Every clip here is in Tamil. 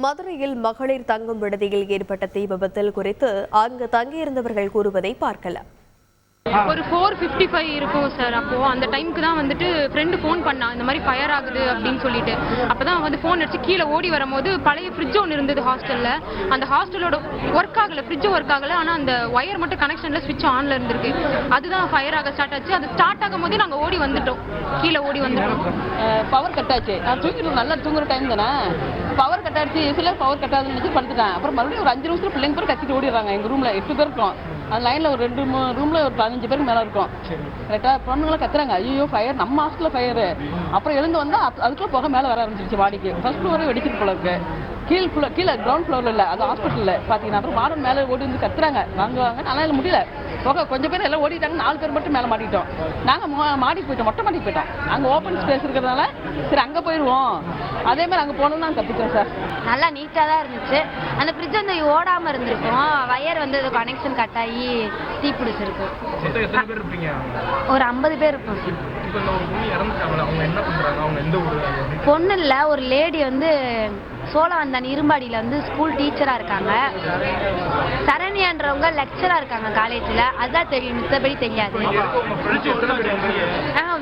மதுரையில் மகளிர் தங்கும் விடுதியில் ஏற்பட்ட தீ விபத்தில் குறித்து அங்கு தங்கியிருந்தவர்கள் கூறுவதை பார்க்கலாம். ஒரு 4:55 இருக்கும் சார். அப்போ அந்த டைமுக்கு தான் வந்துட்டு ஃப்ரெண்டு ஃபோன் பண்ணா, இந்த மாதிரி ஃபயர் ஆகுது அப்படின்னு சொல்லிட்டு. அப்பதான் வந்து ஃபோன் அடிச்சு கீழே ஓடி வரும்போது பழைய ஃப்ரிட்ஜ் ஒன்று இருந்தது ஹாஸ்டல்ல. அந்த ஹாஸ்டலோட ஒர்க் ஆகல, ஃப்ரிட்ஜ் ஒர்க் ஆகல. ஆனால் அந்த ஒயர் மட்டும் கனெக்ஷன்ல ஸ்விட்ச் ஆன்ல இருந்திருக்கு. அதுதான் ஃபயர் ஆக ஸ்டார்ட் ஆச்சு. அது ஸ்டார்ட் ஆகும் போதே நாங்கள் ஓடி வந்துட்டோம், கீழே ஓடி வந்துட்டோம். பவர் கட் ஆச்சு. நான் தூங்கிட்டு நல்லா தூங்குற டைம் தானே, பவர் கட் ஆச்சு. சில பவர் கட் ஆகுதுன்னு நினைச்சு படுத்துட்டேன். அப்புறம் மறுபடியும் ஒரு 5 நிமிஷத்துல பிள்ளைங்க பேர் கத்திட்டு ஓடிடுறாங்க. எங்கள் ரூம்ல 8 பேர் இருக்கோம். அந்த லைனில் ஒரு 2-3 ரூமில் ஒரு 15 பேருக்கு மேலே இருக்கும். கரெக்டாக பொண்ணுங்களாம் கத்துறாங்க, ஐயோ ஃபயர், நம்ம ஹாஸ்டலில் ஃபயரு. அப்புறம் எழுந்து வந்தால் அதுக்குள்ளே போக மேலே வர ஆரம்பிச்சிருச்சு வாடிக்கு. ஃபர்ஸ்ட் ஃப்ளோரே வெடிச்சிட்டு போல இருக்கு. கீழே கிரவுண்ட் ஃப்ளோரில் இல்லை, அது ஹாஸ்பிட்டலில் பார்த்தீங்கன்னா. அப்புறம் மாடன் மேலே ஓடி வந்து கத்துறாங்க, வாங்குவாங்க. ஆனால் இல்லை முடியல போக. கொஞ்சம் பேர் எல்லாம் ஓடிட்டாங்க, 4 பேர் மட்டும் மேலே மாட்டிட்டோம். நாங்கள் மாடிக்கு போயிட்டோம், மொட்டை மாடிக்கு போயிட்டோம். அங்கே ஓப்பன் ஸ்பேஸ் இருக்கிறதுனால சரி அங்கே போயிடுவோம். அதே மாதிரி அங்கே போனோம்னு நாங்கள் தப்பிச்சோம் சார். நல்லா நீட்டாக தான் இருந்துச்சு. அந்த ஃப்ரிட்ஜ் வந்து ஓடாமல் இருந்திருக்கும். வயர் வந்து கனெக்ஷன் கட் ஆகி தீ பிடிச்சிருக்கு. ஒரு 50 பேர் இருப்போம். பொண்ணு இல்லை, ஒரு லேடி வந்து சோழவந்தான் இரும்பாடியில் வந்து ஸ்கூல் டீச்சராக இருக்காங்க. சரண்யான்றவங்க லெக்சராக இருக்காங்க காலேஜில். அதுதான் தெரியும், மித்தபடி தெரியாது.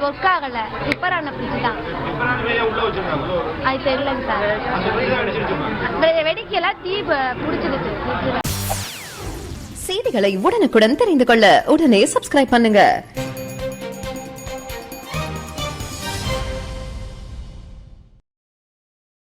ஒர்க் ஆகலை, ரிப்பேரான ஃப்ரிட்ஜ் தான். அது தெரியலங்க சார். வெடிக்கலாம், தீ பிடிச்சிருச்சு. செய்திகளை உடனுக்குடன் தெரிந்து கொள்ள உடனே சப்ஸ்கிரைப் பண்ணுங்க.